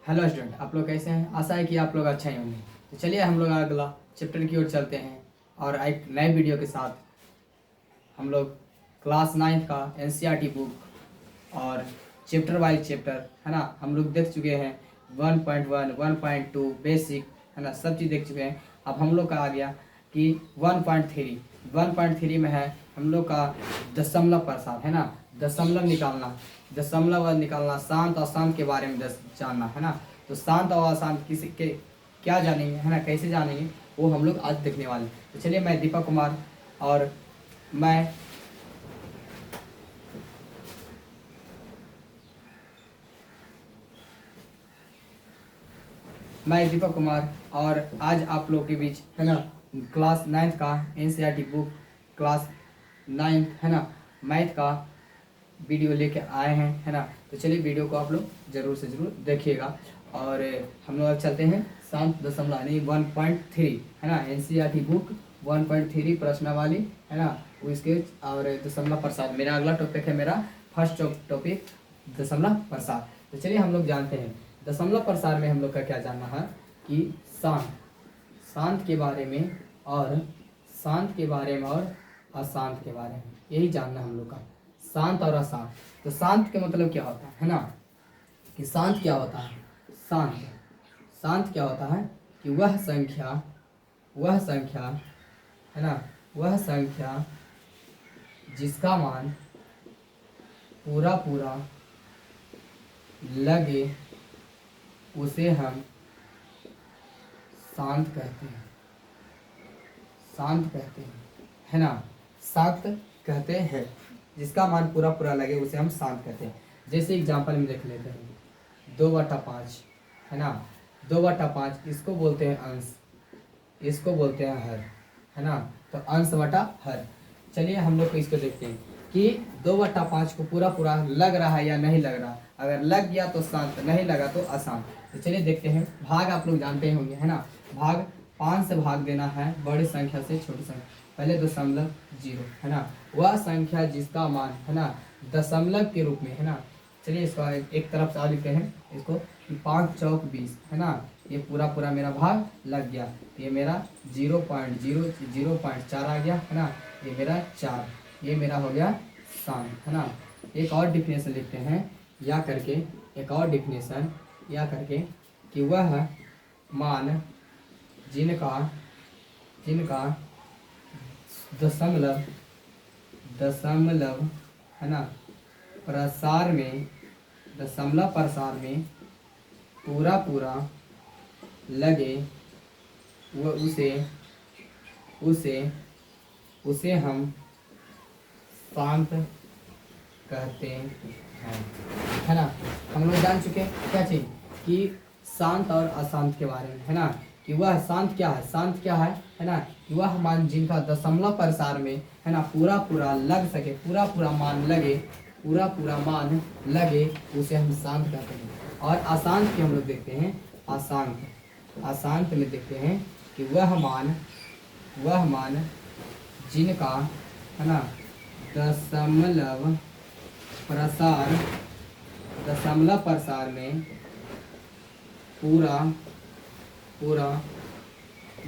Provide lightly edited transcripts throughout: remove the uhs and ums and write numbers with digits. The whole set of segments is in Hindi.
हेलो स्टूडेंट, आप लोग कैसे हैं? आशा है कि आप लोग अच्छा ही होंगे। तो चलिए हम लोग अगला चैप्टर की ओर चलते हैं और एक नए वीडियो के साथ। हम लोग क्लास 9 का एनसीईआरटी बुक और चैप्टर वाइज चैप्टर है ना, हम लोग देख चुके हैं। 1.1 1.2 बेसिक है ना, सब चीज़ देख चुके हैं। अब हम लोग का आ गया कि 1.3 में है हम लोग का दशमलव प्रसार है ना, दशमलव निकालना, शांत और अशांत के बारे में जानना है ना। तो शांत और अशांत किसी के क्या जानेंगे है ना, कैसे जानेंगे वो हम लोग आज देखने वाले हैं। तो चलिए, मैं दीपक कुमार और आज आप लोग के बीच है ना क्लास 9 का एनसीईआरटी बुक क्लास 9 है ना, मैथ का वीडियो लेके आए हैं है ना। तो चलिए, वीडियो को आप लोग ज़रूर से ज़रूर देखिएगा। और हम लोग अब चलते हैं शांत दशमलव यानी 1.3 है ना, एनसीईआरटी बुक 1.3 प्रश्नावली है ना, उसके और दशमलव प्रसार। मेरा अगला टॉपिक है, मेरा फर्स्ट टॉपिक दशमलव प्रसार। तो चलिए हम लोग जानते हैं दशमलव प्रसार में हम लोग का क्या जानना है कि शांत के बारे में और अशांत के बारे में, यही जानना हम लोग का, शांत और अशांत। तो शांत के मतलब क्या होता है ना, कि शांत क्या होता है? शांत क्या होता है कि वह संख्या है ना, वह संख्या जिसका मान पूरा लगे उसे हम शांत कहते हैं है ना, शांत कहते हैं। जिसका मान पूरा लगे उसे हम शांत कहते हैं। जैसे एग्जांपल में देख लेते हैं, 2/5 है ना, 2/5 इसको बोलते हैं अंश, इसको बोलते हैं हर है ना। तो अंश बटा हर। चलिए हम लोग इसको देखते हैं कि 2/5 को पूरा लग रहा है या नहीं लग रहा। अगर लग गया तो शांत, नहीं लगा तो अशांत। तो चलिए देखते हैं। भाग आप लोग जानते होंगे है ना, भाग 5 से भाग देना है बड़ी संख्या से छोटी संख्या। पहले 0.0 है ना, वह संख्या जिसका मान है ना दशमलव के रूप में है ना। चलिए इसको एक तरफ से लिखते हैं इसको, 5 चौक 20 है ना। ये पूरा मेरा भाग लग गया, ये मेरा 0.4 आ गया है ना, ये मेरा 4, ये मेरा हो गया शांत है ना। एक और डिफिनेशन लिखते हैं या करके कि वह मान जिनका दशमलव है ना दशमलव प्रसार में पूरा लगे वो उसे हम शांत कहते हैं है ना। हम लोग जान चुके हैं क्या चीज कि शांत और अशांत के बारे में है ना, कि वह शांत क्या है ना, कि वह मान जिनका दशमलव प्रसार में है ना पूरा लग सके, पूरा मान लगे उसे हम शांत कहते हैं। और अशांत के हम लोग देखते हैं, अशांत में देखते हैं कि वह मान जिनका है ना दशमलव प्रसार में पूरा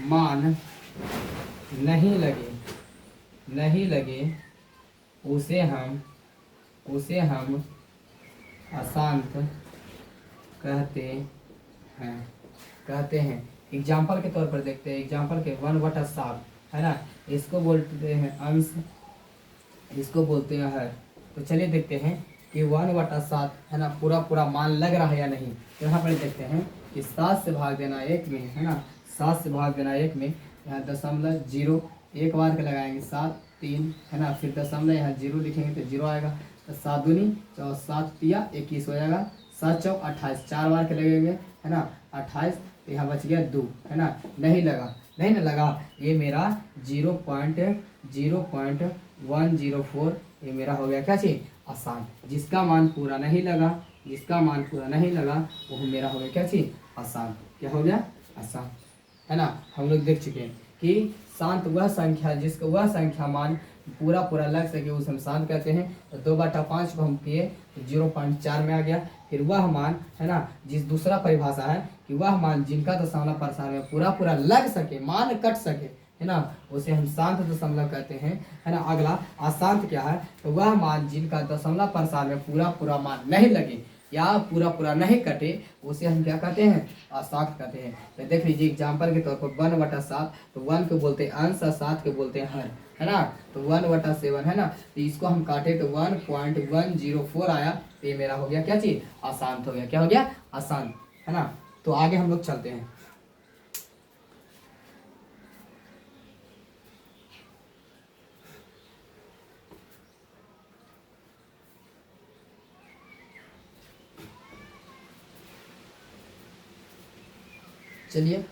मान नहीं लगे उसे हम अशांत कहते हैं। एग्जाम्पल के तौर पर देखते हैं। एग्जाम्पल के 1/7 है ना, इसको बोलते हैं अंश, इसको बोलते हैं हर। तो चलिए देखते हैं कि 1/7 है ना पूरा मान लग रहा है या नहीं। तो यहाँ पर देखते हैं कि 7 से भाग देना 1 में है ना, 7 से भाग देना 1 में, यहाँ 0.0 एक बार के लगाएंगे 7 3 है ना, फिर दशमलव यहाँ 0 लिखेंगे तो 0 आएगा। तो 7 दूनी 4, 7 तिया 21 हो जाएगा, 7 चौक 28, 4 बार के लगेंगे है ना 28। तो यहाँ बच गया 2 है ना, नहीं लगा, ये मेरा 0.104 ये मेरा हो गया क्या चीज अशांत। जिसका मान पूरा नहीं लगा वो मेरा हो गया क्या चीज अशांत। क्या हो गया अशांत है ना। हम लोग देख चुके हैं कि शांत वह संख्या मान पूरा पूरा लग सके उसे हम शांत कहते हैं। तो 2/5 को हम किए तो 0.4 में आ गया। फिर वह मान है ना, जिस दूसरा परिभाषा है कि वह मान जिनका दशमलव प्रसार में पूरा पूरा लग सके, मान कट सके, है ना, उसे हम शांत दशमलव कहते हैं, है ना। अगला अशांत क्या है, तो वह मान जिनका दशमलव प्रसार में पूरा पूरा मान नहीं लगे या पूरा पूरा नहीं कटे, उसे हम क्या कहते हैं, अशांत कहते हैं। तो देख लीजिए एग्जाम्पल के तौर पर 1/7, तो 1 को बोलते हैं अंश और 7 को बोलते हैं हर, है ना। तो 1/7 है ना, तो इसको हम काटे तो 1.104 आया। तो ये मेरा हो गया क्या चीज, अशांत हो गया। क्या हो गया, अशांत, है ना। तो आगे हम लोग चलते हैं। चलिए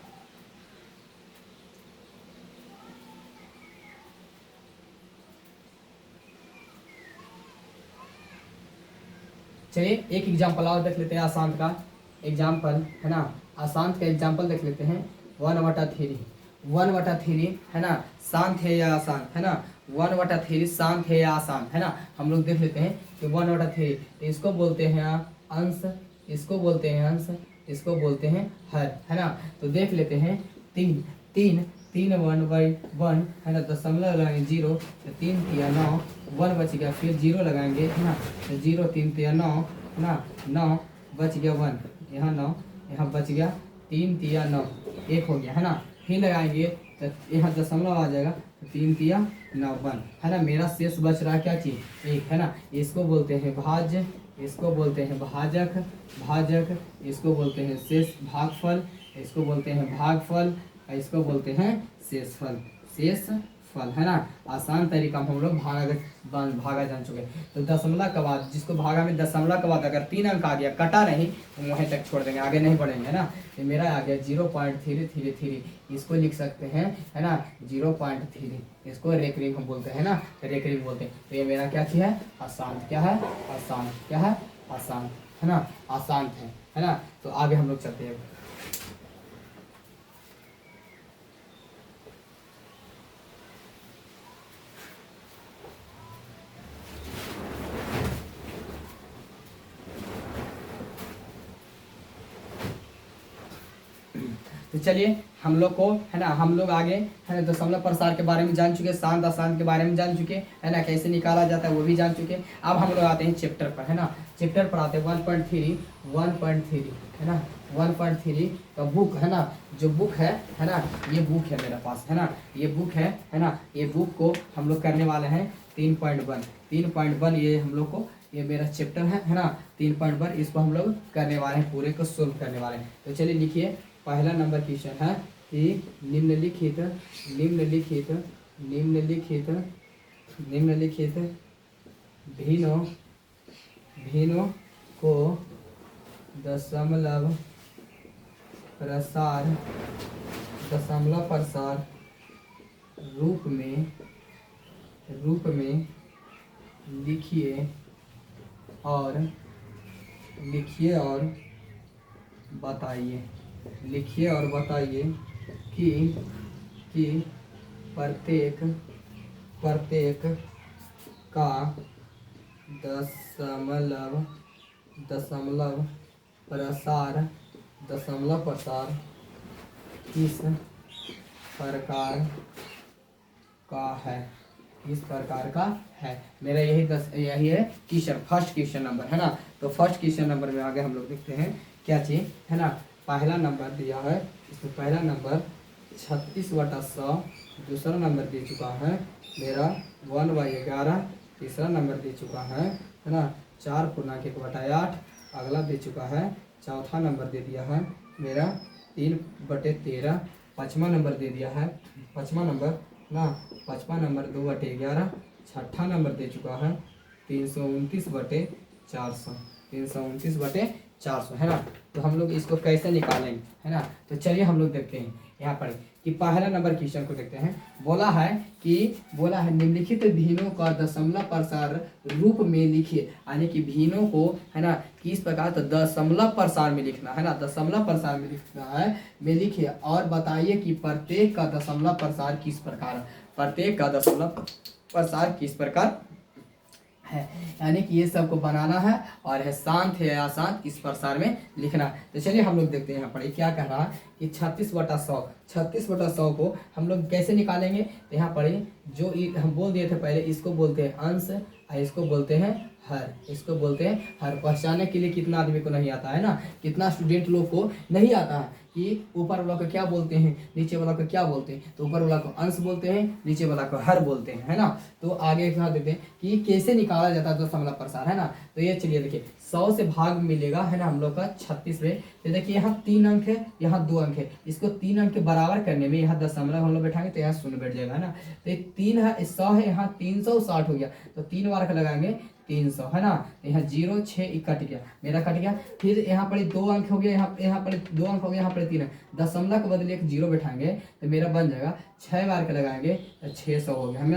एक एग्जाम्पल और देख लेते हैं अशांत का एग्जाम्पल, है ना। अशांत का एग्जाम्पल देख लेते हैं। 1/3, 1/3 है ना, शांत है या अशांत, है ना। 1/3 शांत है या अशांत, है ना। हम लोग देख लेते हैं कि 1/3 इसको बोलते हैं अंश, इसको बोलते हैं अंश, इसको बोलते हैं हर, है ना। तो देख लेते हैं 3 3 3 1/1 है ना, दशमलव लगाएंगे 0, तो 3 3 9, 1 बच गया, फिर 0 लगाएंगे, है ना। तो 0 3 3 9, है ना, 9 बच गया 1, यहाँ 9, यहाँ बच गया 3 3 9, 1 हो गया, है ना। फिर लगाएंगे तो यहाँ दशमलव आ जाएगा, तो 3 3 9 1, है ना। मेरा शेष बच रहा क्या चीज, 1, है ना। इसको बोलते हैं भाज्य, इसको बोलते हैं भाजक, भाजक, इसको बोलते हैं शेष भागफल, इसको बोलते हैं भागफल, इसको बोलते हैं शेषफल, शेषफल, है ना। आसान तरीका में हम लोग भागा जान चुके। तो दशमलव के बाद, जिसको भागा में दशमलव के बाद अगर 3 अंक आ गया, कटा नहीं, तो वहीं तक छोड़ देंगे, आगे नहीं बढ़ेंगे, है ना। तो मेरा आ गया 0.333, इसको लिख सकते हैं, है ना, 0.3, इसको रेकरिंग हम बोलते हैं ना, रेकरिंग बोलते हैं। तो ये मेरा क्या चीज है, अशांत। क्या है, अशांत। क्या है, अशांत, है ना, अशांत है ना। तो आगे हम लोग चलते हैं। तो चलिए हम लोग को, है ना, हम लोग आगे, है ना, दशमलव प्रसार के बारे में जान चुके, शांत अशांत के बारे में जान चुके, है ना, कैसे निकाला जाता है वो भी जान चुके। अब हम लोग आते हैं चैप्टर पर, है ना। चैप्टर पर आते हैं 1.3, है ना। 1.3 का बुक, है ना, जो बुक है ना, ये बुक है मेरे पास, है ना, ये बुक है ना। ये बुक को हम लोग करने वाले हैं 3.1, ये हम लोग को, ये मेरा चैप्टर है ना, 3.1, इसको हम लोग करने वाले हैं, पूरे को सोल्व करने वाले हैं। तो चलिए लिखिए, पहला नंबर क्वेश्चन है कि निम्नलिखित भिन्नों को दशमलव प्रसार रूप में लिखिए और बताइए कि प्रत्येक का दशमलव प्रसार किस प्रकार का है। मेरा यही है क्वेश्चन, फर्स्ट क्वेश्चन नंबर, है ना। तो फर्स्ट क्वेश्चन नंबर में आगे हम लोग देखते हैं क्या चीज, है ना। पहला नंबर दिया है, इसमें पहला नंबर 36/100, दूसरा नंबर दे चुका है मेरा 1/11, तीसरा नंबर दे चुका है ना 4×1/8, अगला दे चुका है, चौथा नंबर दे दिया है मेरा 3/13, पाँचवा नंबर दे दिया है, पाँचवा नंबर ना, पाँचवा नंबर 2/11, छठा नंबर दे चुका है 329/400, 329/400, है ना। तो हम लोग इसको कैसे निकालेंगे, है ना। तो चलिए हम लोग देखते हैं यहाँ पर कि पहला नंबर क्वेश्चन को देखते हैं। बोला है निम्नलिखित भिन्नों का दशमलव प्रसार रूप में लिखिए, यानी कि भिन्नों को, है ना, किस प्रकार, तो दशमलव प्रसार में लिखना है ना, दशमलव प्रसार में लिखना है, में लिखिए और बताइए कि प्रत्येक का दशमलव प्रसार किस प्रकार, प्रत्येक का दशमलव प्रसार किस प्रकार है, यानी कि ये सबको बनाना है और है शांत है या अशांत इस प्रसार में लिखना है। तो चलिए हम लोग देखते हैं यहाँ पर क्या कह रहा है कि 36/100 को हम लोग कैसे निकालेंगे। तो यहाँ पर जो हम बोल दिए थे पहले, इसको बोलते हैं अंश और इसको बोलते हैं हर, इसको बोलते हैं हर। पहचानने के लिए कितना आदमी को नहीं आता है ना, कितना स्टूडेंट लोग को नहीं आता है कि ऊपर वाला को क्या बोलते हैं, नीचे वाला को क्या बोलते हैं। तो ऊपर वाला को अंश बोलते हैं, नीचे वाला को हर बोलते हैं, है ना। तो आगे कहा देते हैं कि कैसे निकाला जाता है दशमलव प्रसार, है ना। तो ये चलिए देखिए 100 से भाग मिलेगा, है ना, हम लोग का 36 में। तो देखिए यहाँ 3 अंक है, यहाँ 2 अंक है, इसको 3 अंक के बराबर करने में यहाँ दशमलव हम लोग बैठाएंगे तो यहाँ शून्य बैठ जाएगा, है ना। तो 3 है, 100 है, यहाँ 360 हो गया। तो 3 बार का लगाएंगे 300, है ना। यहाँ 0 6 कट गया, मेरा कट गया। फिर यहाँ पर 2 अंक हो गया, यहाँ पर 2 अंक हो गया, यहाँ पर 3 है। दशमलव के बदले एक 0 बैठाएंगे तो मेरा बन जाएगा 6 बार के लगाएंगे तो 600 हो गया, है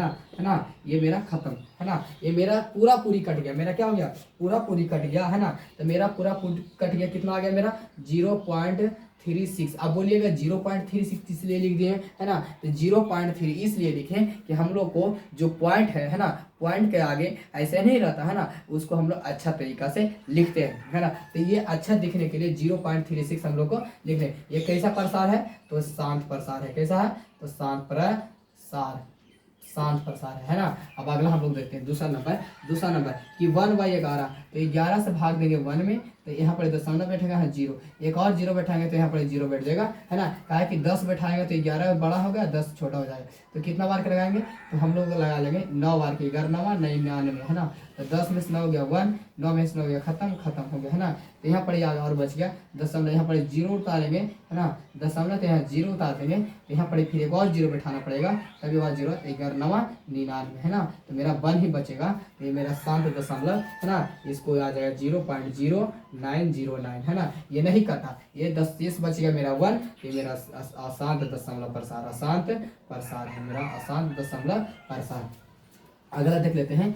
ना। ये मेरा खत्म, है ना। ये मेरा पूरा पूरी कट गया, मेरा क्या हो गया, पूरा पूरी कट गया, है ना। तो मेरा पूरा कट गया, कितना आ गया मेरा 0.36। अब बोलिएगा 0.36 इसलिए लिख दिए, है ना। तो 0.3 इसलिए लिखें कि हम लोग को जो पॉइंट है ना, पॉइंट के आगे ऐसे नहीं रहता, है ना, उसको हम लोग अच्छा तरीका से लिखते हैं, है ना। तो ये अच्छा दिखने के लिए 0.36 हम लोग को लिख लें। ये कैसा प्रसार है, तो शांत प्रसार है। कैसा है, तो शांत प्रसार, शांत प्रसार है ना। अब अगला हम लोग देखते हैं दूसरा नंबर कि 1/11। तो 11 से भाग देंगे 1 में, तो यहाँ पर दशमलव बैठेगा, है 0। एक और 0 बैठाएंगे तो यहाँ पर 0 बैठ जाएगा, है ना। कहा कि 10 बैठाएंगे तो 11 बड़ा होगा, 10 छोटा हो जाएगा। तो कितना बार के लगाएंगे, तो हम लोग लगा लेंगे 9 बार के, 11 9 99, है ना। तो 10 में से 9 हो गया 1, 9 में से 9 हो गया खत्म हो गया, है ना। तो यहाँ पर आगे और बच गया दशमलव, यहाँ पर 0 उतारेंगे, है ना, दशमलव, तो यहाँ 0 उतार देंगे। तो यहाँ पर फिर एक और 0 बैठाना पड़ेगा, तभी बाद 0, 11 9 99, है ना। तो मेरा 1 ही बचेगा। तो ये मेरा शांत दशमलव, है ना, इसको आ जाएगा 0.0909, है ना। ये नहीं कटा, ये 10 शेष बच गया मेरा 1। ये मेरा अशांत दशमलव प्रसार, अशांत प्रसार है मेरा, अशांत दशमलव प्रसार। अगला देख लेते हैं,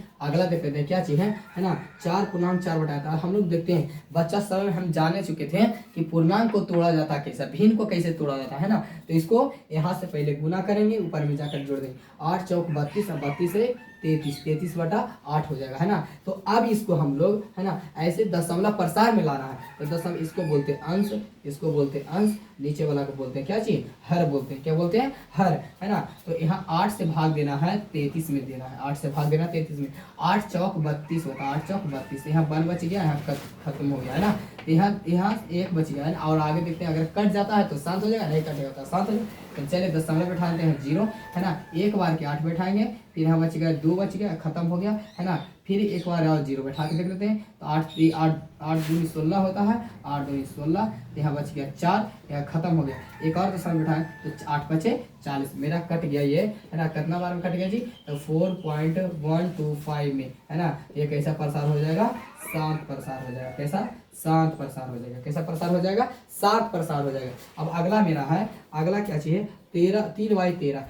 क्या चीज़ है ना। 4 पूर्णांक 4 बताया था। हम लोग देखते हैं बच्चा समय में हम जाने चुके थे कि पूर्णांक को तोड़ा जाता है कैसे, भिन्न को कैसे तोड़ा जाता है ना। तो इसको यहाँ से पहले गुना करेंगे, ऊपर में जाकर जोड़ देंगे। 8 चौक 32, और 32 से 33/8 हो जाएगा, है ना। तो अब इसको हम लोग, है ना, ऐसे दशमलव प्रसार में लाना है। तो दशमलव इसको बोलते हैं अंश, इसको बोलते हैं अंश, नीचे वाला को बोलते हैं क्या चीज, हर बोलते हैं। क्या बोलते हैं, हर, है ना। तो यहाँ 8 से भाग देना है 33 में देना है, 8 से भाग देना 33 में। 8 चौक 32 होता है, 8 चौक 32। यहाँ 1 बच गया, यहाँ खत्म हो गया, है ना। तो यहाँ 1 बच गया, है ना। और आगे देखते हैं, अगर कट जाता है तो शांत हो जाएगा, नहीं कटेगा तो शांत हो जाएगा। तो चलिए दशमलव बैठा देते हैं 0, है ना। एक बार के 8 बैठाएंगे, फिर यहाँ बच गया 2 बच गया, खत्म हो गया, है ना। फिर एक बार और 0 बैठा के देख लेते हैं। तो 8 दूनी 16 होता है, 8 दूनी 16। यहाँ बच गया 4, यहाँ खत्म हो गया। एक और दशमलव बैठाएं तो 8 बचे 40, मेरा कट गया ये, है ना। कितना बार में कट गया जी, तो 4.125 में, है ना। ये कैसा प्रसार हो जाएगा, शांत प्रसार हो जाएगा। कैसा, शांत प्रसार हो जाएगा। कैसा प्रसार हो जाएगा, शांत प्रसार हो जाएगा। अब अगला मेरा है, अगला क्या चाहिए, 3/13।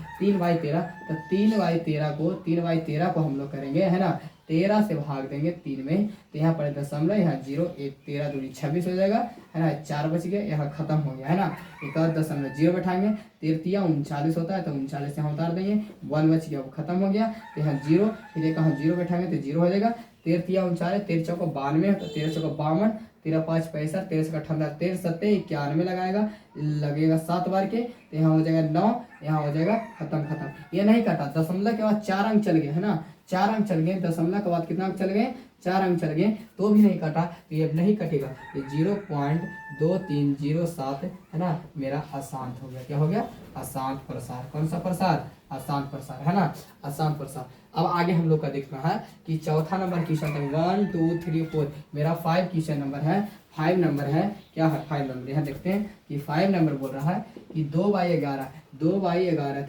तो 3/13 को हम लोग करेंगे, है ना। 13 से भाग देंगे 3 में, तो यहाँ पर दशमलव, यहाँ 0, 1 13 दूनी 26 हो जाएगा, है ना। 4 बच गया, यहाँ खत्म हो गया, है ना। एक और दशमलव 0 बैठाएंगे, 13 39 होता है, तो 39 यहाँ उतार देंगे। 1 बच गया, वो खत्म हो गया। तो यहाँ 0, फिर एक 0 बैठाएंगे तो 0 हो जाएगा। 13 39, 13 चौको 92, 13 चौको 52, 13 5 65, 13 से 98, 13 7 91 लगाएगा, लगेगा 7 बार के। तो यहाँ हो जाएगा 9, यहाँ हो जाएगा खत्म। ये नहीं कटा, दशमलव के बाद 4 अंक चल गए, है ना। 4 अंक चल गए, दशमलव के बाद कितना अंक चल गए, 4 अंक चल गए, तो भी नहीं कटा। तो ये नहीं कटेगा, ये 0.2307, है ना, मेरा अशांत हो गया। क्या हो गया, अशांत प्रसार। कौन सा प्रसार, अशांत प्रसार, है ना, अशांत प्रसार। अब आगे हम लोग का देखना है कि चौथा नंबर क्वेश्चन है 1 2 3 4, मेरा 5 क्वेश्चन नंबर है, 5 नंबर है। क्या है 5 नंबर, यहाँ देखते हैं कि 5 नंबर बोल रहा है कि 2/11, तो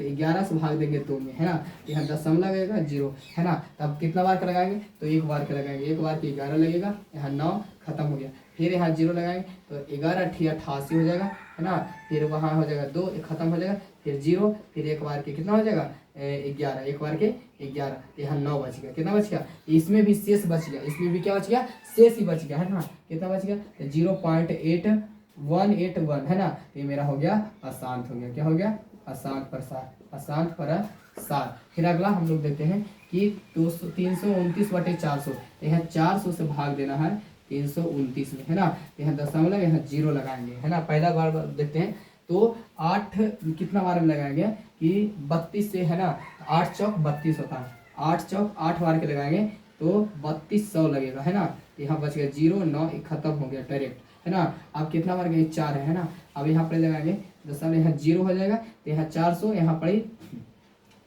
11 से भाग देंगे 2 में, है ना। यहाँ दशमलव लगेगा 0, है ना। तब कितना बार का लगाएंगे, तो 1 बार का लगाएंगे। 1 बार के 11 लगेगा, यहाँ 9, खत्म हो गया। फिर यहाँ 0 लगाएंगे तो 11 8 88 हो जाएगा, है ना। फिर वहाँ हो जाएगा 2, खत्म हो जाएगा। फिर 0, फिर 1 बार के कितना हो जाएगा, 11, 1 बार के 11। यहाँ 9 बच गया, कितना बच गया, इसमें भी शेष बच गया, इसमें भी क्या बच गया, शेष ही बच गया, है ना। कितना बच गया, 0.8181, है ना। ये मेरा हो गया अशांत हो गया। क्या हो गया, अशांत प्रसार, अशांत प्रसार। फिर अगला हम लोग देखते हैं कि 200 329/400, तो यहाँ 400 से भाग देना है 329 में, है ना। तो यहाँ दशमलव, यहाँ जीरो लगाएंगे, है ना। पहला बार देखते हैं, तो 8 कितना बार में लगाएंगे कि 32 से, है ना। 8 चौक 32 होता है, 8 चौक 8 बार के लगाएंगे तो 3200 लगेगा, है ना। तो यहाँ बच गया 0, 9 खत्म हो गया डायरेक्ट, है ना। अब कितना बार गए, 4 है ना। अब यहाँ पर लगाएंगे दशमलव, यहाँ 0 हो जाएगा, तो यहाँ 400, यहाँ पर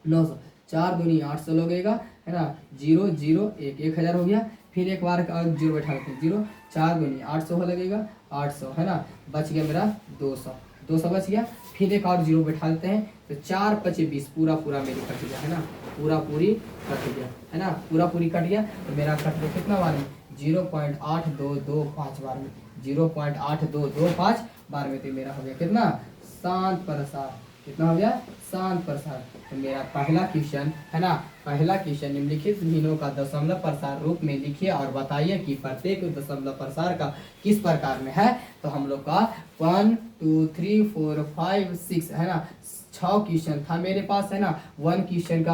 900, 4 दूनी 800 लगेगा, है ना। 0 0 1, 1000 हो गया। फिर एक बार का 0 बैठा लेते हैं, 0 4 दूनी 800 हो लगेगा, 800, है ना। बच गया मेरा 200, 200 बच गया। फिर एक और 0 बैठा लेते हैं, तो 4 5 20, पूरा मेरी कट गया, है ना। पूरा पूरी कट गया, है ना। पूरा पूरी कट गया, तो मेरा कट गया कितना बार में, 0.8225 बार में, 0.8225 बार में। तो मेरा हो गया कितना, शांत प्रसार। कितना हो गया, शांत प्रसार। तो मेरा पहला क्वेश्चन, है ना, पहला क्वेश्चन, निम्नलिखित भिन्नों का दशमलव प्रसार रूप में लिखिए और बताइए कि प्रत्येक दशमलव प्रसार का किस प्रकार में है। तो हम लोग का 1 2 3 4 5 6, है ना, 6 क्वेश्चन था मेरे पास, है ना। 1 क्वेश्चन का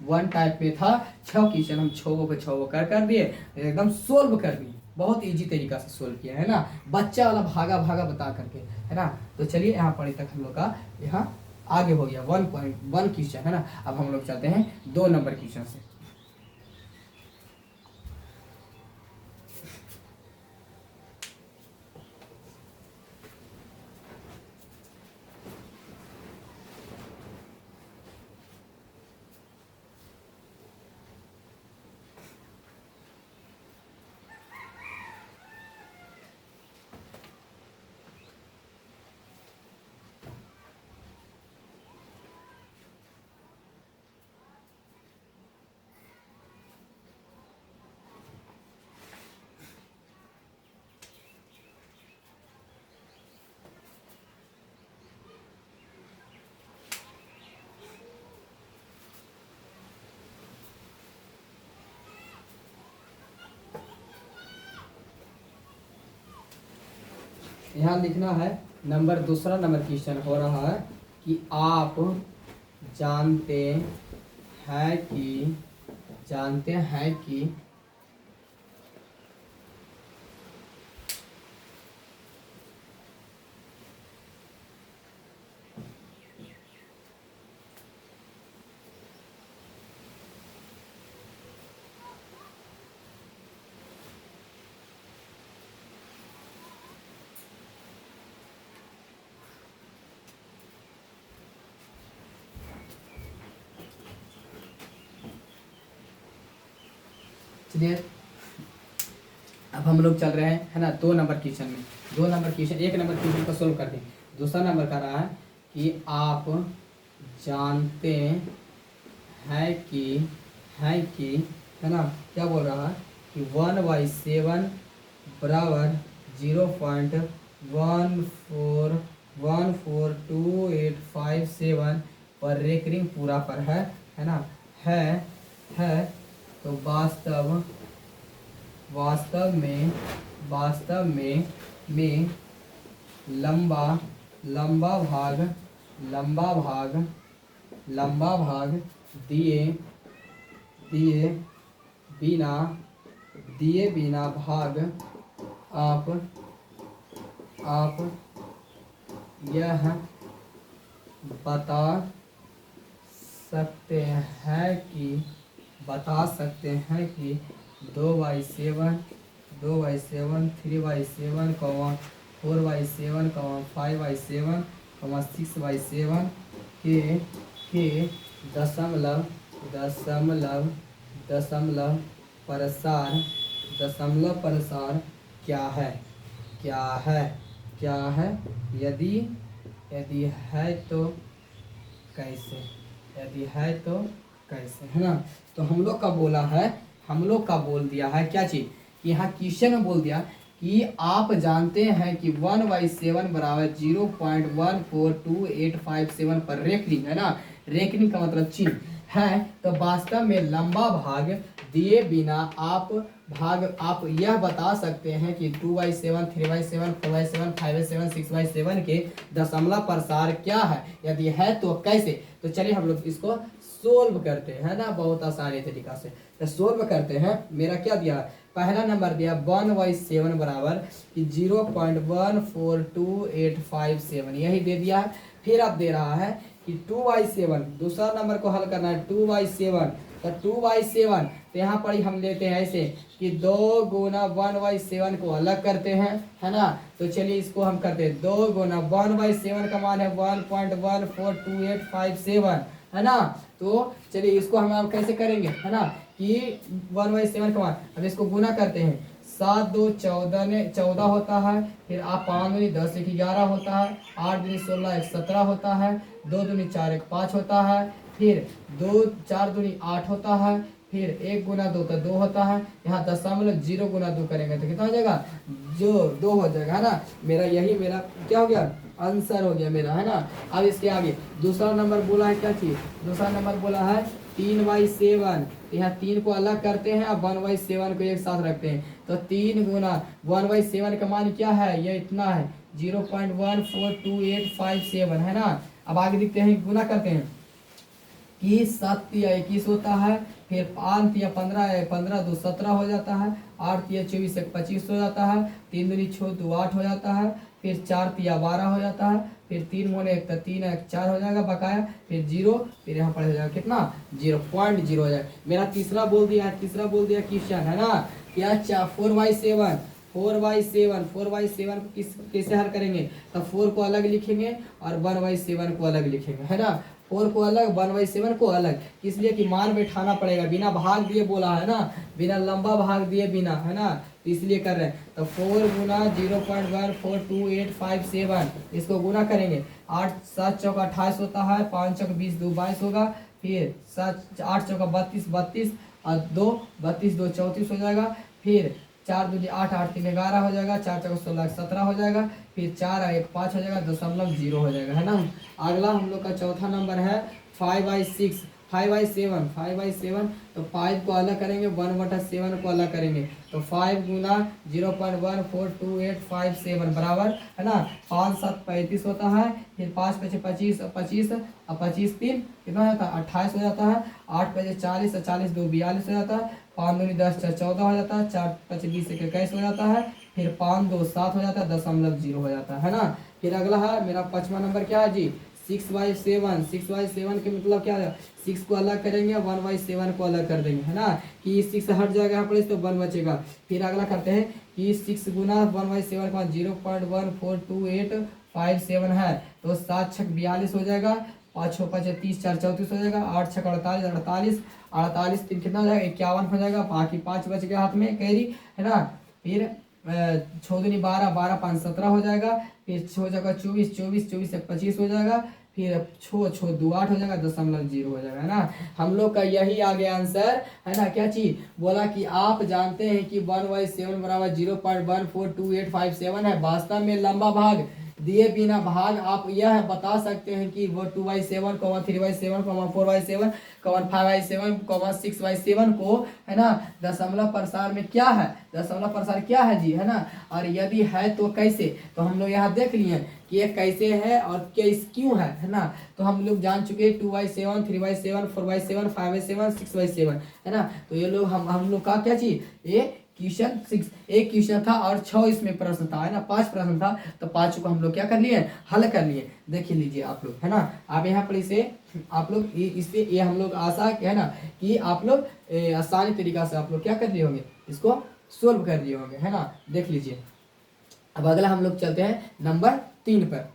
1 टाइप में था, 6 क्वेश्चन हम 6 पे 6 कर दिए, एकदम सोल्व कर दिए, बहुत इजी तरीका से सोल्व किया, है ना। बच्चा वाला भागा भागा बता करके, है ना। तो चलिए यहाँ पर तक हम लोग का यहाँ आगे हो गया 1.1 क्वेश्चन, है ना। अब हम लोग चलते हैं 2 नंबर क्वेश्चन से। यहाँ लिखना है दूसरा नंबर क्वेश्चन हो रहा है कि आप जानते हैं कि चलिए अब हम लोग चल रहे हैं, है ना, 2 नंबर क्वेश्चन में। 2 नंबर क्वेश्चन, 1 नंबर क्वेश्चन को सोल्व कर दें। दूसरा नंबर का रहा है कि आप जानते हैं कि है ना, क्या बोल रहा है कि 1/7 बराबर 0.1414287 पर रेकरिंग पूरा पर है ना, है। तो वास्तव में लंबा भाग दिए बिना भाग आप यह बता सकते हैं कि 2/7 3/7 4/7 5/7 6/7 के दशमलव प्रसार क्या है, यदि है तो कैसे, है ना। तो हम लोग का बोल दिया है क्या चीज, यहाँ क्वेश्चन में बोल दिया कि आप जानते हैं कि 1/7 बराबर 0.14287 पर रेकरिंग, है ना। रेकरिंग का मतलब चिन्ह है। तो वास्तव में लंबा भाग दिए बिना आप यह बता सकते हैं कि 2/7 3/7 4/7 5/7 6/7 के दशमलव प्रसार क्या है, यदि है तो कैसे। तो चलिए हम लोग इसको सोल्व करते हैं ना, बहुत आसानी तरीका से तो सोल्व करते हैं। मेरा क्या दिया, पहला नंबर दिया 1/7 बराबर कि 0.142857 यही दे दिया है। फिर अब दे रहा है कि 2/7, दूसरा नंबर को हल करना है 2/7, तो 2/7 तो यहाँ पर ही हम लेते हैं ऐसे कि 2 गुना 1/7 को अलग करते हैं, है ना। तो चलिए इसको हम करते हैं, 2 गुना 1/7 का मान है 1.142857, है ना। तो चलिए इसको हम अब कैसे करेंगे, है ना, कि 1/7 का मान, अब इसको गुना करते हैं, 7 2 14 होता है, फिर आप 5 दूनी 10 1 11 होता है, 8 दूनी 16 1 17 होता है, 2 दूनी 4 1 5 होता है, फिर 2 4 दूनी 8 होता है, फिर 1 गुना 2 तो 2 होता है, यहाँ 0.0 गुना 2 करेंगे तो कितना हो जाएगा, जो 2 हो जाएगा, है ना। मेरा यही मेरा क्या हो गया, आंसर हो गया मेरा, है ना। अब इसके आगे दूसरा नंबर बोला है क्या चीज, दूसरा नंबर बोला है 3/7, यहाँ 3 को अलग करते हैं, अब 1/7 को एक साथ रखते हैं, तो 3 गुना 1/7 का मान क्या है, ये इतना है 0.142857, है ना। अब आगे देखते हैं, गुना करते हैं कि 7 तिया 21 होता है, फिर 5 तिया 15 15 2 17 हो जाता है, 8 तिया 24 1 25 हो जाता है, 3 दूनी 6 2 8 हो जाता है, फिर 4 तिया 12 हो जाता है, फिर 3 गुने 1 तो 3 1 4 हो जाएगा बकाया, फिर 0, फिर यहाँ पर हो जाएगा कितना 0.0 हो जाएगा। मेरा तीसरा बोल दिया क्वेश्चन, है ना, क्या 4/7 4/7 को कैसे हल करेंगे, तो 4 को अलग लिखेंगे और 1/7 को अलग लिखेंगे, है ना। 4 को अलग 1/7 को अलग, इसलिए कि मान बैठाना पड़ेगा, बिना भाग दिए बोला है ना, बिना लंबा भाग दिए बिना, है ना, तो इसलिए कर रहे हैं। तो 4 गुना 0.142857 इसको गुना करेंगे, 8 7 चौका 28 होता है, 5 चौका 20 2 22 होगा, फिर 7 8 चौका 32 32 और 2 32 2 34 हो जाएगा, फिर 4 दूनी 8 8 3 11 हो जाएगा, 4 चौका 16 17 हो जाएगा, फिर 4 1 5 हो जाएगा, 0.0 हो जाएगा, है ना। अगला हम लोग का चौथा नंबर है 5/6 5/7 तो 5 को अलग करेंगे, 1/7 को अलग करेंगे, तो 5 गुना 0.142857 बराबर, है ना, 5 7 35 होता है, फिर 5 5 25 25 और 25 3 कितना होता है 28 हो जाता है, 8 5 40 और 40 2 42 हो जाता है, 5 दूनी 10 4 14 हो जाता है, 4 5 20 21 हो जाता है, फिर 5 2 7 हो जाता है, 0.0 हो जाता है ना। फिर अगला है मेरा 5वां नंबर क्या है जी, 6/7 के मतलब क्या है, 6 को अलग करेंगे 1/7 को अलग कर देंगे, है ना, कि 6 हट जाएगा यहाँ पर तो 1 बचेगा। फिर अगला करते हैं कि 6 गुना 1/7 का 0.142857 है, तो 7 6 42 हो जाएगा, 5 6 5 30 4 34 हो जाएगा, 8 6 48 48 48 3 कितना हो जाएगा 51 हो जाएगा, बाकी 5 बच गया हाथ में कैरी, है ना। फिर 6 दूनी 12 12 5 17 हो जाएगा, फिर 6 जगह 24 24 24 1 25 हो जाएगा, फिर 6 6 2 8 हो जाएगा, 0.0 हो जाएगा, है ना। हम लोग का यही आ गया आंसर, है ना। क्या चीज बोला कि आप जानते हैं कि 1/7 बराबर 0.142857 है, वास्तव में लंबा भाग दिए बिना भाग आप यह बता सकते हैं कि वो 2/7 3/7 4/7 5/7 6/7 को, है ना, दशमलव प्रसार में क्या है, दशमलव प्रसार क्या है जी, है ना। और यदि है तो कैसे, तो हम लोग यहाँ देख लिए कि ये कैसे है और कैस क्यों है ना। तो हम लोग जान चुके हैं 2/7 3/7 4/7 5/7 6/7, है ना। तो ये लोग हम लोग का क्या चीज, ये क्वेश्चन 6 एक क्वेश्चन था और 6 इसमें प्रश्न था, है ना, 5 प्रश्न था, तो 5 को हम लोग क्या कर लिए, हल कर लिए। देख लीजिए आप लोग, है ना। आप यहाँ पर इसे आप लोग इसे ये हम लोग आशा है ना कि आप लोग आसानी तरीका से आप लोग क्या कर लिए होंगे, इसको सोल्व कर लिए होंगे, है ना। देख लीजिए। अब अगला हम लोग चलते हैं नंबर 3 पर।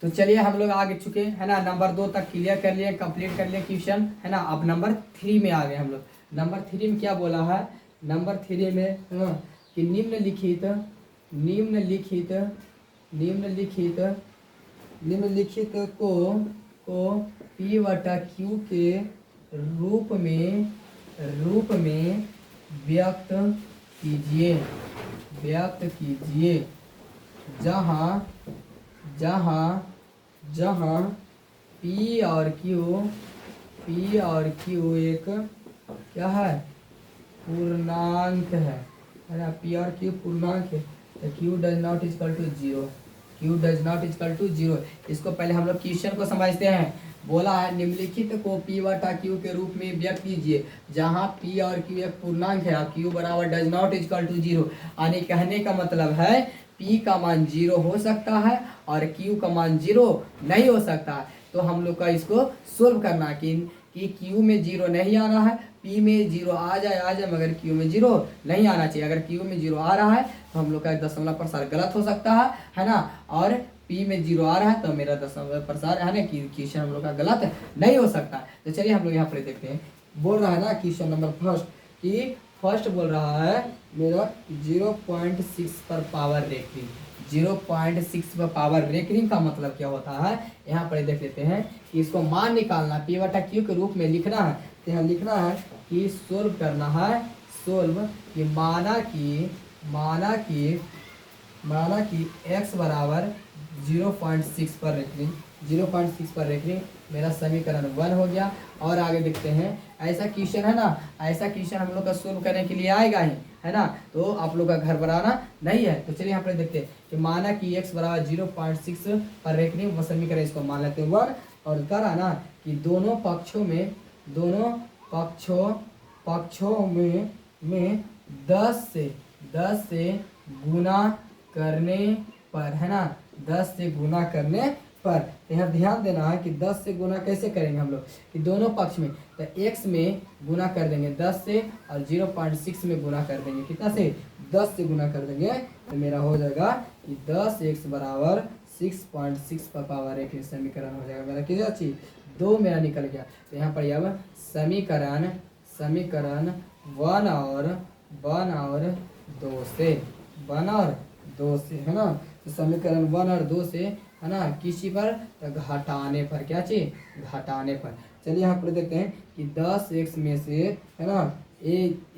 तो चलिए हम लोग आगे चुके, है ना, नंबर 2 तक क्लियर कर लिए, कंप्लीट कर लिए क्वेश्चन, है ना। अब नंबर 3 में आ गए हम लोग। नंबर 3 में क्या बोला है, नंबर 3 में, है ना, कि निम्नलिखित निम्नलिखित निम्नलिखित निम्नलिखित को P बटा Q के रूप में व्यक्त कीजिए, व्यक्त कीजिए, जहाँ जहाँ जहाँ पी और क्यू एक क्या है, पूर्णांक है ना, पी और क्यू पूर्णांक है, तो Q does not equal to zero, Q does not equal to zero. इसको पहले हम लोग क्वेश्चन को समझते हैं। बोला है निम्नलिखित को पी बटा क्यू के रूप में व्यक्त कीजिए जहाँ पी और क्यू एक पूर्णांक है और क्यू बराबर does not equal to zero. यानी कहने का मतलब है पी का मान जीरो हो सकता है और क्यू का मान जीरो नहीं हो सकता है। तो हम लोग का इसको सोल्व करना कि क्यू में जीरो नहीं आना है, पी में जीरो आ जाए मगर क्यू में जीरो नहीं आना चाहिए। अगर क्यू में जीरो आ रहा है तो हम लोग का दशमलव प्रसार गलत हो सकता है ना, और पी में जीरो आ रहा है तो मेरा दशमलव प्रसार है ना कि क्वेश्चन हम लोग का गलत नहीं हो सकता है। तो चलिए हम लोग यहाँ पर देखते हैं। बोल रहा है ना क्वेश्चन नंबर फर्स्ट कि फर्स्ट बोल रहा है मेरा 0.6 पर पावर रेखिंग। 0.6 पर पावर रेखिंग का मतलब क्या होता है, यहाँ पर देख लेते हैं कि इसको मान निकालना पी बटा क्यू के रूप में लिखना है। तो यहाँ लिखना है कि सोल्व करना है, सोल्व कि माना कि x बराबर 0.6 पर रेखिंग, 0.6 पर रेखिंग मेरा समीकरण 1 हो गया। और आगे देखते हैं, ऐसा क्वेश्चन है ना, ऐसा क्वेश्चन हम लोग का सोल्व करने के लिए आएगा ही है ना, तो आप लोग का घर बनाना नहीं है। तो चलिए यहाँ पर देखते हैं कि माना कि x बराबर 0.6 पर रेखिंग, वो समीकरण इसको मान लेते हैं 1। और करा ना कि दोनों पक्षों में 10 से गुना करने पर है ना, 10 से गुना करने पर। तो यहाँ ध्यान देना है कि 10 से गुना कैसे करेंगे हम लोग कि दोनों पक्ष में, तो x में गुना कर देंगे 10 से और 0.6 में गुना कर देंगे कितना से, 10 से गुना कर देंगे। तो मेरा हो जाएगा कि 10x बराबर 6.6 पर पावर एक समीकरण हो जाएगा मेरा कितना चीज 2 मेरा निकल गया। तो यहाँ पर अब समीकरण 1 और 2 से है ना, तो समीकरण 1 और 2 से है ना, किसी पर तो घटाने पर, क्या चीज घटाने पर। चलिए यहाँ पर देखते हैं कि 10x में से है ना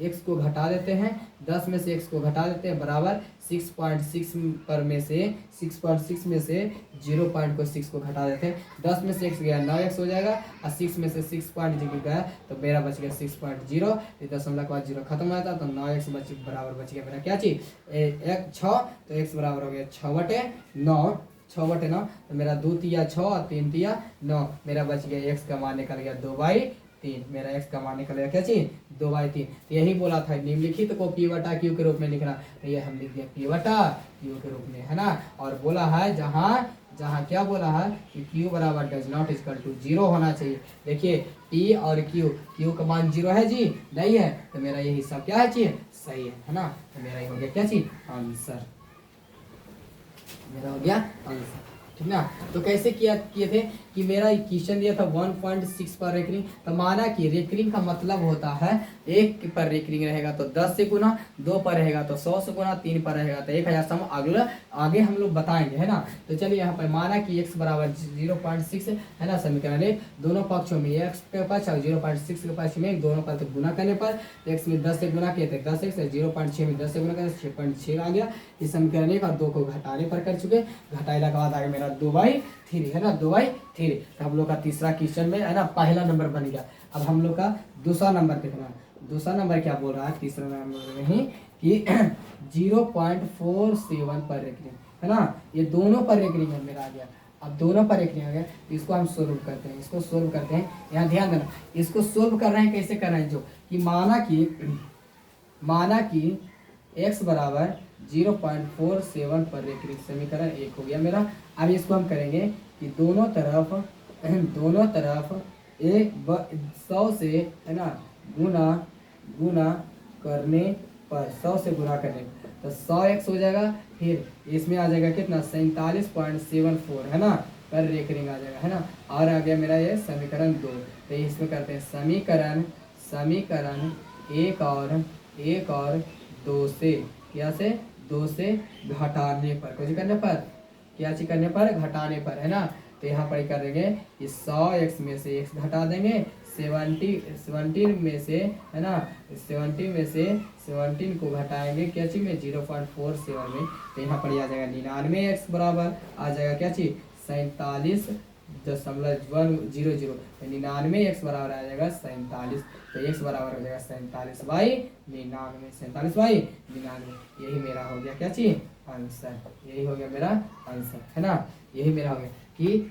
x को घटा देते हैं, 10 में से x को घटा देते हैं बराबर 6.6 पर में से 6.6 में से 0.6 को घटा देते हैं। 10 में से x गया 9x हो जाएगा और 6 में से 6.0 गया तो मेरा बच गया 6.0। दशमलव के बाद 0 खत्म हो जाता तो 9x बराबर बच गया मेरा क्या चीज 6। तो x बराबर हो गया 6/9, 6/9। तो मेरा 2 तिया 6 और 3 तिया 9, मेरा बच गया x का मान निकल गया 2/3। मेरा x का मान निकल गया क्या चीज 2/3। तो यही बोला था निम्नलिखित को p बटा q के रूप में लिखना, तो ये हम लिख दिया p बटा q के रूप में है ना। और बोला है जहाँ क्या बोला है कि q बराबर डज नॉट इक्वल टू 0 होना चाहिए। देखिए p और q का मान 0 है जी, नहीं है, तो मेरा ये हिस्सा क्या है चीज सही है ना। तो मेरा ये हो गया क्या चीज आंसर, मेरा हो गया आंसर ठीक ना। तो कैसे किए थे कि मेरा क्वेश्चन दिया था 1.6 पर रेकरिंग, तो माना कि रेकरिंग का मतलब होता है 1 पर रेकरिंग रहेगा तो 10 से गुना, 2 पर रहेगा तो 100 से गुना, 3 पर रहेगा तो 1000 से। हम आगे हम लोग बताएंगे है ना। तो चलिए यहाँ पर माना कि x बराबर 0.6 है ना, समीकरण 1 दोनों पक्षों में x के पक्ष और 0.6 के पक्ष में दोनों पर तो गुना करने पर x में 10 से गुना किए थे 10x, 0.6 में 10 से गुना किया 6.6 आ गया। इस समीकरण 1 और 2 को घटाने पर कर चुके, घटाने के बाद आगे मेरा 2/3 है ना, 2/3। तो हम लोग का तीसरा क्वेश्चन में है ना पहला नंबर बन गया। अब हम लोग का दूसरा नंबर देखना है। दूसरा नंबर क्या बोल रहा है तीसरा नंबर में ही कि 0.47 पर रेकरिंग है ना, ये दोनों पर रेकरिंग है मेरा आ गया। अब दोनों पर रेकरिंग आ गया तो इसको हम सोल्व करते हैं, इसको सोल्व करते हैं। यहाँ ध्यान देना इसको सोल्व कर रहे हैं, कैसे कर रहे हैं जो कि माना कि x बराबर 0.47 पर रेकरिंग समीकरण 1 हो गया मेरा। अब इसको हम करेंगे कि दोनों तरफ 100 से है ना गुना करने पर, 100 से गुना करने पर तो 100x हो जाएगा। फिर इसमें आ जाएगा कितना 47.74 है ना पर रेकरिंग आ जाएगा है ना। और आ गया मेरा ये समीकरण 2। तो इसमें करते हैं समीकरण 1 और 2 से क्या से 2 से घटाने पर, कुछ करने पर क्या चीज करने पर घटाने पर है ना। तो यहाँ पर करेंगे कि 100x में से x घटा देंगे, 17 में से, है ना, 17 में से 17 को घटाएंगे क्या चीज में 0.47 में, तो यहाँ पर आ जाएगा 99x बराबर आ जाएगा क्या चीज 47.100, 99x बराबर आ जाएगा 47, तो x बराबर हो जाएगा 47/99, 47/99, यही मेरा हो गया क्या चीज आंसर, यही हो गया मेरा आंसर, है ना, यही मेरा हो गया कि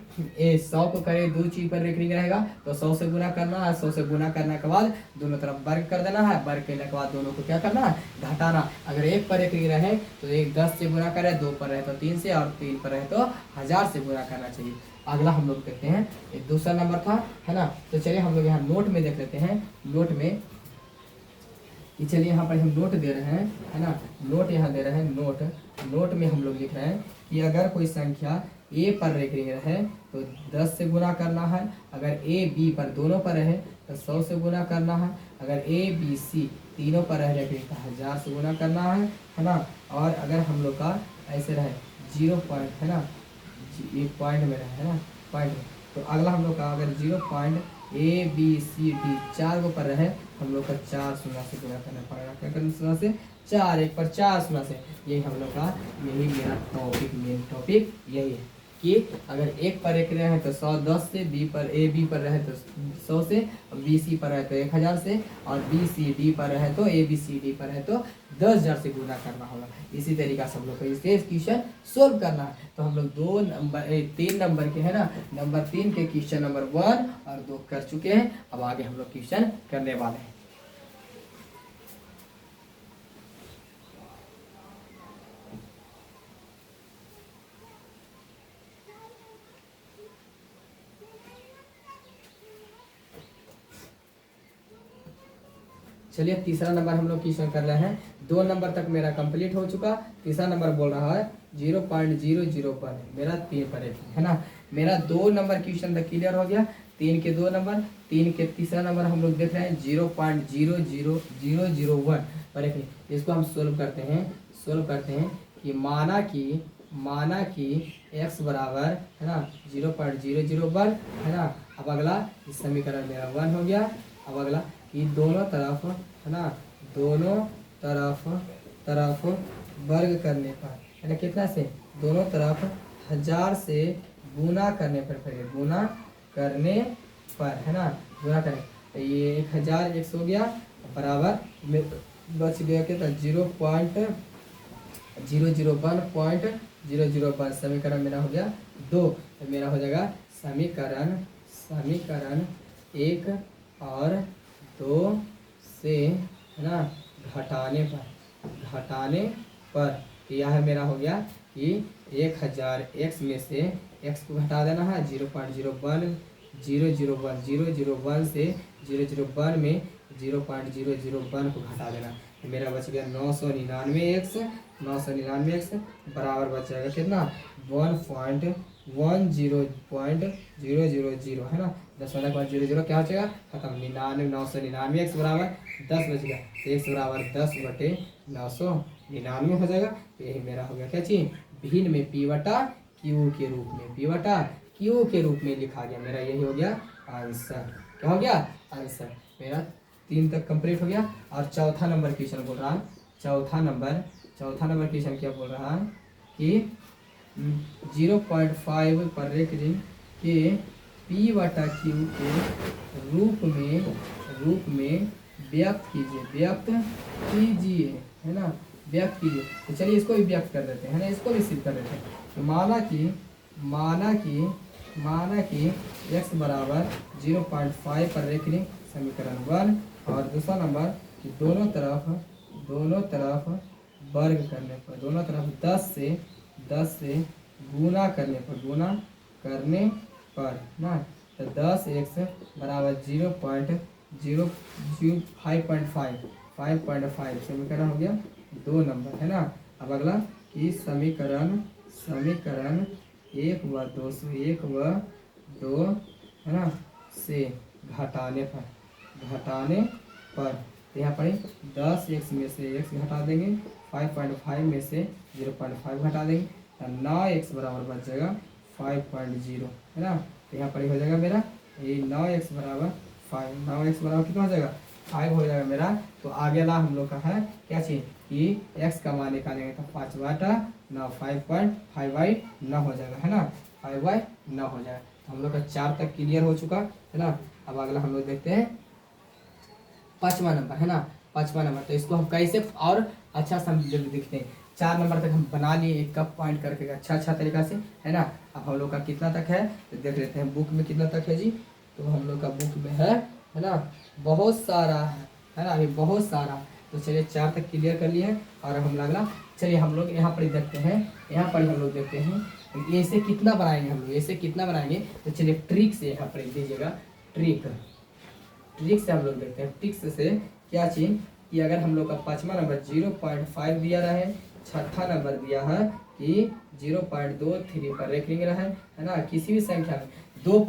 100 को करे 2 चीज पर रेखनी रहेगा तो 100 से गुना करना है, 100 से गुना करने के बाद दोनों तरफ वर्ग कर देना है, वर्ग करने के बाद दोनों को क्या करना है घटाना, अगर 1 पर रेखनी रहे तो 1 10 से गुना करे, 2 पर रहे तो 3 से, और 3 पर रहे तो 1000 से गुना करना चाहिए। अगला हम लोग देखते हैं, एक दूसरा नंबर था, है ना, तो चलिए हम लोग यहाँ नोट में देख लेते हैं, नोट में कि चलिए यहाँ पर हम नोट दे रहे हैं, है ना, नोट यहाँ दे रहे हैं, नोट में हम लोग लिख रहे हैं कि अगर कोई संख्या ए पर रेखनी रहे तो 10 से गुना करना है, अगर ए बी पर दोनों पर रहे तो 100 से गुना करना है, अगर ए बी सी तीनों पर रह रेखनी तो 1000 से गुना करना है ना, और अगर हम लोग का ऐसे रहे 0 पॉइंट, है ना, ये पॉइंट में रहे, है ना, पॉइंट में, तो अगला हम लोग का अगर 0 point A B C D 4 को पर रहे हम लोग का 4 शून्य से गुना करना पड़ेगा, क्या करना शून्य से 4, 1 पर 4 शून्य से, यही हम लोग का, यही मेरा टॉपिक, मेन टॉपिक यही है कि अगर 1 पर एक रहे तो 100 10 से, बी पर ए बी पर रहे तो 100 से, बी सी पर रहे तो 1000 से, और बी सी डी पर रहे तो ए बी सी डी पर रहे तो 10,000 से गुना करना होगा। इसी तरीका से हम लोग को इसे क्वेश्चन सोल्व करना है, तो हम लोग 3 नंबर के, है ना, नंबर 3 के क्वेश्चन नंबर 1 और 2 कर चुके हैं, अब आगे हम लोग क्वेश्चन करने वाले हैं। चलिए तीसरा नंबर हम लोग क्वेश्चन कर रहे हैं, 2 नंबर तक मेरा कंप्लीट हो चुका, तीसरा नंबर बोल रहा है 0.001 मेरा 3 पर है ना, मेरा 2 नंबर क्वेश्चन तक क्लियर हो गया, 3 के 2 नंबर, 3 के तीसरा नंबर हम लोग देख रहे हैं 0.00001 पर एक, इसको हम सोल्व करते हैं कि माना कि x बराबर, है ना, 0.001, है ना, अब अगला इस समीकरण मेरा 1 हो गया, अब अगला कि दोनों तरफ, है ना, दोनों तरफ वर्ग करने पर, है ना, कितना से दोनों तरफ 1000 से गुना करने पर, गुना करने पर, है ना, गुना करें तो ये 1000 x हो गया बराबर में बच गया कितना 0.001 समीकरण मेरा हो गया 2, तो मेरा हो जाएगा समीकरण 1 और 2 से, है ना, घटाने पर यह मेरा हो गया कि 1000 x में से x को घटा देना है 0.001 से 001 में 0.001 को घटा देना, तो मेरा बच गया 999x बराबर बच जाएगा कितना 1.10.000, है ना, 10.00 क्या हो जाएगा खत्म, 999x बराबर 10 बच गया, तो x बराबर 10/999 हो जाएगा, तो यही मेरा हो गया क्या चीज भिन्न में p बटा q के रूप में, p बटा q के रूप में लिखा गया, मेरा यही हो गया आंसर, क्या हो गया आंसर, मेरा 3 तक कंप्लीट हो गया। और चौथा नंबर क्वेश्चन बोल रहा है, चौथा नंबर क्वेश्चन क्या बोल रहा है कि 0.5 पर रेखनी के p बटा q के रूप में व्यक्त कीजिए, है ना, व्यक्त कीजिए, तो चलिए इसको भी व्यक्त कर देते हैं, है ना, इसको भी सिद्ध कर देते हैं, तो माना कि x बराबर 0.5 पर रेखनी समीकरण 1, और दूसरा नंबर कि दोनों तरफ वर्ग करने पर, दोनों तरफ 10 से गुना करने पर ना, तो 10x बराबर 5.5 समीकरण हो गया 2 नंबर, है ना। अब अगला कि समीकरण 1 व 2 है ना से घटाने पर तो यहाँ पर 10x में से x घटा देंगे, 5.5 में से 0.5 घटा देंगे, तो 9x बराबर बच जाएगा 5.0, है ना, तो यहाँ पर हो जाएगा मेरा ये 9x बराबर 5 9 x बराबर कितना हो जाएगा 5 हो जाएगा मेरा। तो आगे ला हम लोग का है क्या चीज कि x का मान निकालेंगे तो 5 बटा 9 5.5/9 हो जाएगा है ना 5/9 हो जाएगा। तो हम लोग का 4 तक क्लियर हो चुका है ना। अब अगला हम लोग देखते हैं 5वां नंबर है ना 5वां नंबर। तो इसको हम कैसे और अच्छा सा दिखते हैं। 4 नंबर तक हम बना लिए एक कप पॉइंट करके अच्छा तरीका से है ना। अब हम लोग का कितना तक है तो देख लेते हैं बुक में कितना तक है जी। तो हम लोग का बुक में है ना बहुत सारा है ना अभी बहुत सारा। तो चलिए 4 तक क्लियर कर लिए और हम अगला चलिए हम लोग यहाँ पर देखते हैं। यहाँ पर हम लोग देखते हैं ऐसे कितना बनाएंगे हम लोग ऐसे कितना बनाएंगे। तो चलिए ट्रिक से यहाँ पर दीजिएगा ट्रिक से हम लोग देखते हैं। ट्रिक से क्या चीज कि अगर हम लोग का 5वां नंबर 0.5 दिया रहा है 6ठा नंबर दिया है कि 0.23 पर एक रिंग रहा है ना। किसी भी संख्या में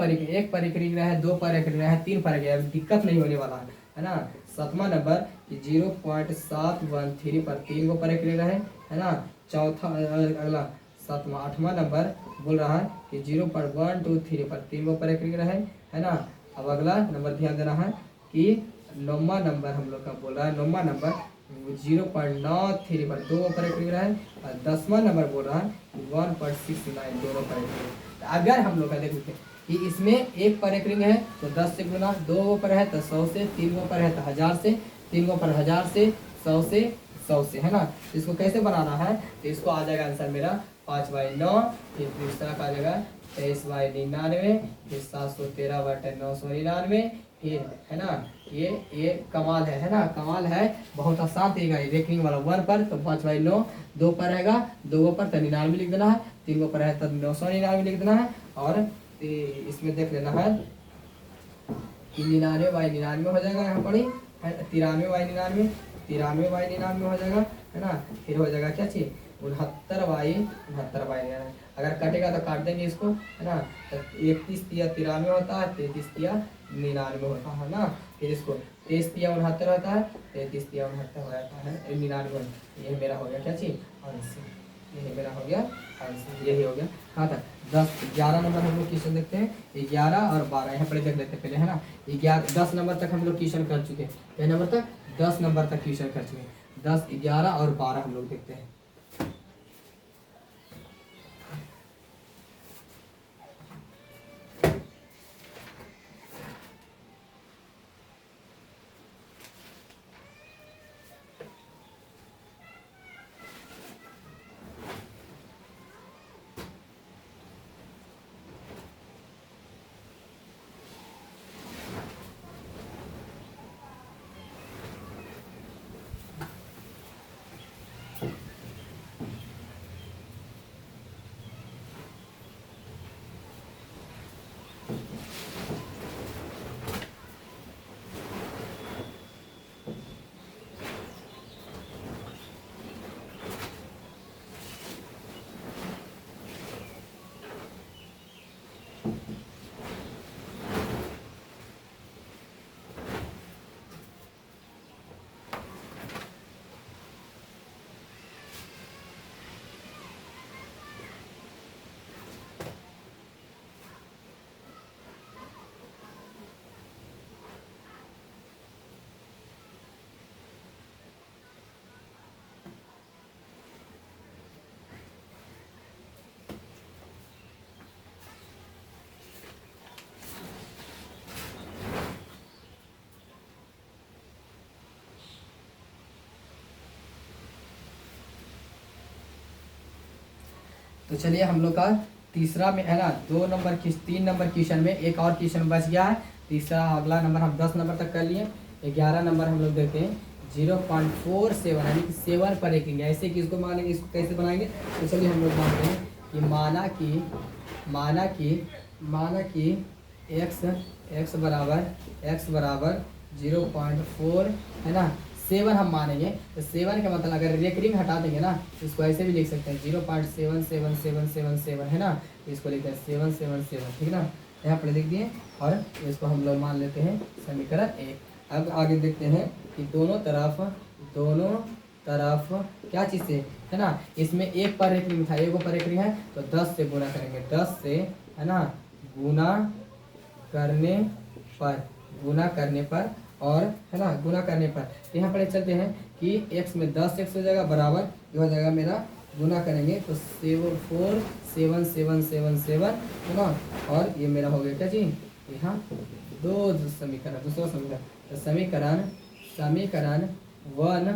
एक पर एक रिंग रहा है 2 पर एक रिंग रहा है 3 पर एक दिक्कत नहीं होने वाला है ना। 7वां नंबर कि 0.713 पर 3 गो पर एक रिंग रहा है ना। चौथा अगला 8वां नंबर बोल रहा है कि 0.123 पर 3 गो पर एक रिंग रहा है ना। अब अगला नंबर ध्यान देना है कि 9वां नंबर हम लोग का बोल रहा है 9वां नंबर 0.93 पर 2 पर एक रिंग रहा है। और 10वां नंबर बोल रहा है 1.69 दोनों पर एक रिंग। तो अगर हम लोग का देखते हैं कि इसमें 1 पर एक रिंग है तो 10 से गुना 2 पर है तो 100 से 3 पर है तो 1000 से 3 पर 1000 से 100 से है ना। तो इसको कैसे बनाना है तो इसको आ जाएगा आंसर मेरा 5/9 फिर दूसरा का आ जाएगा 23/99 फिर 713/999 फिर है ना। ये कमाल है ना कमाल है बहुत आसान तरीका है रेखनिंग वाला 1 पर तो 5/9 2 पर रहेगा 2 पर तो 99 लिख देना है 3 पर है तो 999 लिख देना है। और इसमें देख लेना है कि 99/99 हो जाएगा यहाँ पर ही 93/99 हो जाएगा है ना। फिर हो जाएगा क्या चीज 69/69 अगर कटेगा तो काट देंगे इसको है ना। तो 31 तिया 93 होता है 33 तिया 99 होता है ना। फिर इसको 23 तिया 69 होता है 33 तिया 69 हो जाता है 99। ये मेरा हो गया क्या चीज आंसर यही मेरा हो गया आंसर यही हो गया। हाँ था 11 नंबर हम लोग क्वेश्चन देखते हैं 11 और 12 यहाँ पर देख लेते हैं पहले है ना। 10 नंबर तक हम लोग क्वेश्चन कर चुके हैं। कितने नंबर तक 10 नंबर तक क्वेश्चन कर चुके हैं। 10 11 और 12 हम लोग देखते हैं। तो चलिए हम लोग का तीसरा में है ना 3 नंबर क्वेश्चन में एक और क्वेश्चन बच गया है। तीसरा अगला नंबर हम 10 नंबर तक कर लिए। 11 नंबर हम लोग देखते हैं 0.47 यानी कि 7 पर एक ऐसे कि इसको मानेंगे इसको कैसे बनाएंगे। तो चलिए हम लोग मानते हैं कि माना कि x बराबर 0.4 है ना 7 हम मानेंगे। तो 7 का मतलब अगर रेकरिंग हटा देंगे ना तो इसको ऐसे भी लिख सकते हैं 0.77777 है ना। तो इसको लिखते हैं 777 ठीक ना यहाँ पर लिख दिए। और इसको हम लोग मान लेते हैं समीकरण 1। अब आगे देखते हैं कि दोनों तरफ क्या चीज़ से है ना। इसमें एक पर एक रिंग था एक पर एक रिंग है तो 10 से गुना करेंगे 10 से है ना गुना करने पर गुना करने पर, और है ना गुना करने पर, तो यहाँ पर चलते हैं कि x में 10x हो जाएगा बराबर, ये हो जाएगा मेरा, गुना करेंगे तो 4 7 7 7 है ना, और ये मेरा हो गया क्या जी, यहाँ समीकरण, दूसरा समीकरण, तो समीकरण समीकरण वन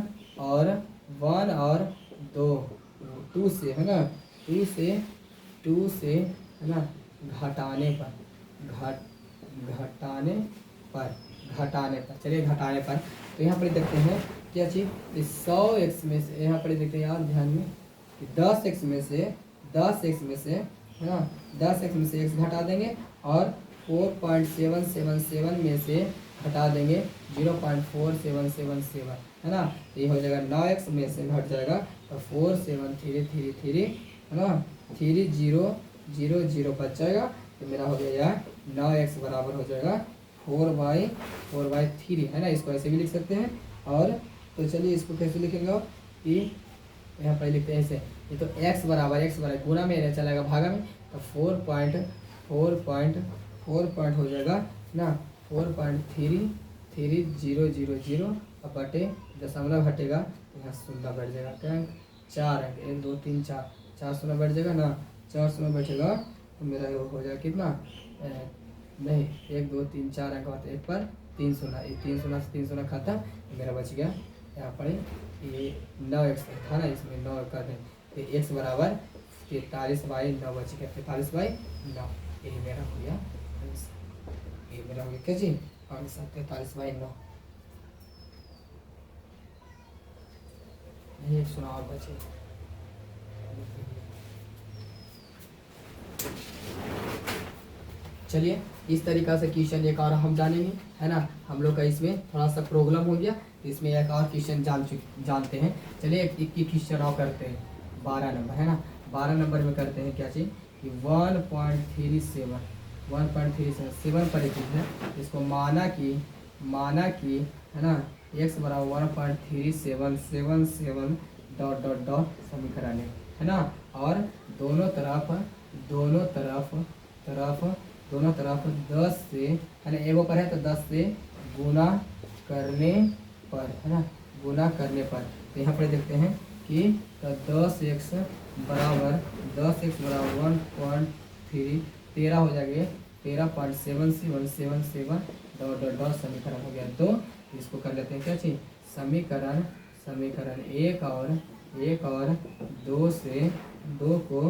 और दो, टू से है ना, टू से है ना घटाने पर, घटाने पर चलिए घटाने पर, तो यहाँ पर देखते हैं क्या चीज़, 100x में से, यहाँ पर देखते हैं यार ध्यान में कि 10x में से है ना, 10x में से x घटा देंगे, और 4.777 में से घटा देंगे 0.4777 है ना, तो ये हो जाएगा 9x में से घट जाएगा तो 47333 है ना, 3000 बच जाएगा, तो मेरा हो गया यार 9x बराबर हो जाएगा 4/3 है ना, इसको ऐसे भी लिख सकते हैं। और तो चलिए इसको कैसे लिखेंगे कि यहाँ पर लिखते हैं ऐसे, ये तो x बराबर गुना में चलेगा भागा में, तो 4 हो जाएगा ना, 4.3300 और बटे दशमलव घटेगा, यहाँ शून्य बैठ जाएगा, क्या 4 अंक, 1 2 3 4 शून्य बैठ जाएगा ना, 4 शून्य बैठेगा तो मेरा हो जाएगा कितना, नहीं 1 2 3 4 अंक होते, 1 पर 3 शून्य, 3 शून्य से 3 शून्य खाता, मेरा बच गया यहाँ पर ये 9x था ना, इसमें 9 कर दें, तो x बराबर 43/9 बच गया, 43/9, यही मेरा हो गया, ये मेरा हो गया क्या जी आंसर 43/9। एक सुना और बचे, चलिए इस तरीका से क्वेश्चन एक और हम जानेंगे है ना, हम लोग का इसमें थोड़ा सा प्रॉब्लम हो गया, इसमें एक और क्वेश्चन जानते हैं। चलिए एक क्वेश्चन और करते हैं, 12 नंबर है ना, 12 नंबर में करते हैं क्या चीज़ कि 1.37 पर एक चीज़ है, इसको माना कि है ना x बराबर 1.3777 ... समीकरण है ना, और दोनों तरफ 10 से है ना, एगो पर है तो 10 से गुना करने पर है ना, गुना करने पर, तो यहाँ पर देखते हैं कि तो 10x बराबर 1.3 13 हो जाएगा, 13.7777 ... समीकरण हो गया। तो इसको कर लेते हैं क्या चीज, समीकरण एक और दो से दो को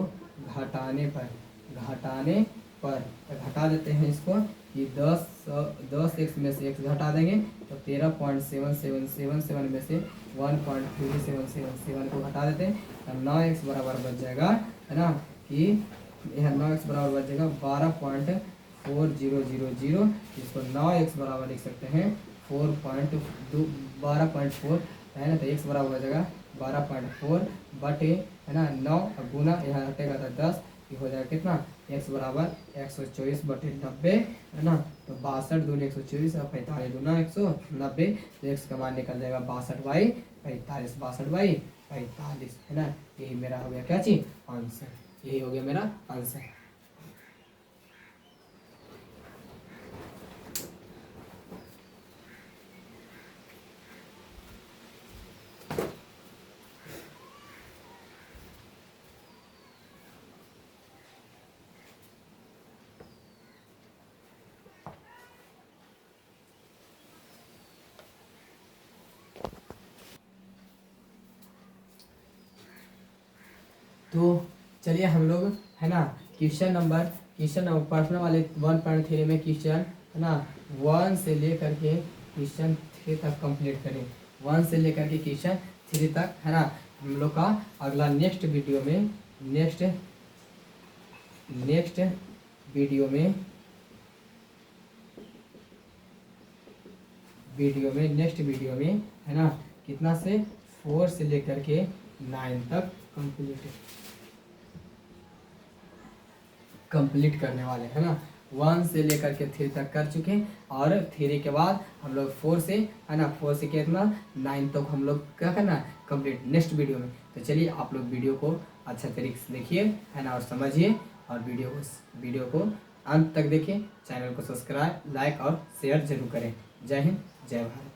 घटाने पर घटा देते हैं इसको कि 10x में से x घटा देंगे तो 13.7777 में से 1.3777 को घटा देते हैं, तो 9x बराबर बच जाएगा है ना, कि यह 9x बराबर बच जाएगा 12.4000, इसको 9x बराबर लिख सकते हैं 12.4 है ना, तो x बराबर हो जाएगा 12.4 बटे है ना 9, गुना यहाँ हटेगा तो 10, ये हो जाएगा कितना, x बराबर 124/90 है ना, तो 62 दूनी 124 और 45 दूना 190, तो x का मान निकल जाएगा 62/45 है ना, यही मेरा हो गया क्या चीज आंसर, यही हो गया मेरा आंसर। तो चलिए हम लोग है ना क्वेश्चन नंबर पर्सनल वाले 1.3 में क्वेश्चन है ना 1 से लेकर के क्वेश्चन 3 तक कंप्लीट करें, 1 से लेकर के क्वेश्चन 3 तक है ना। हम लोग का अगला नेक्स्ट वीडियो में नेक्स्ट वीडियो में है ना कितना से 4 से लेकर के 9 तक कंप्लीट करने वाले है ना, 1 से लेकर के 3 तक कर चुके हैं, और 3 के बाद हम लोग 4 से है ना 4 से कितना 9 तक हम लोग क्या करना कंप्लीट नेक्स्ट वीडियो में। तो चलिए आप लोग वीडियो को अच्छा तरीके से देखिए है ना और समझिए, और वीडियो को अंत तक देखें। चैनल को सब्सक्राइब, लाइक और शेयर जरूर करें। जय हिंद, जय भारत।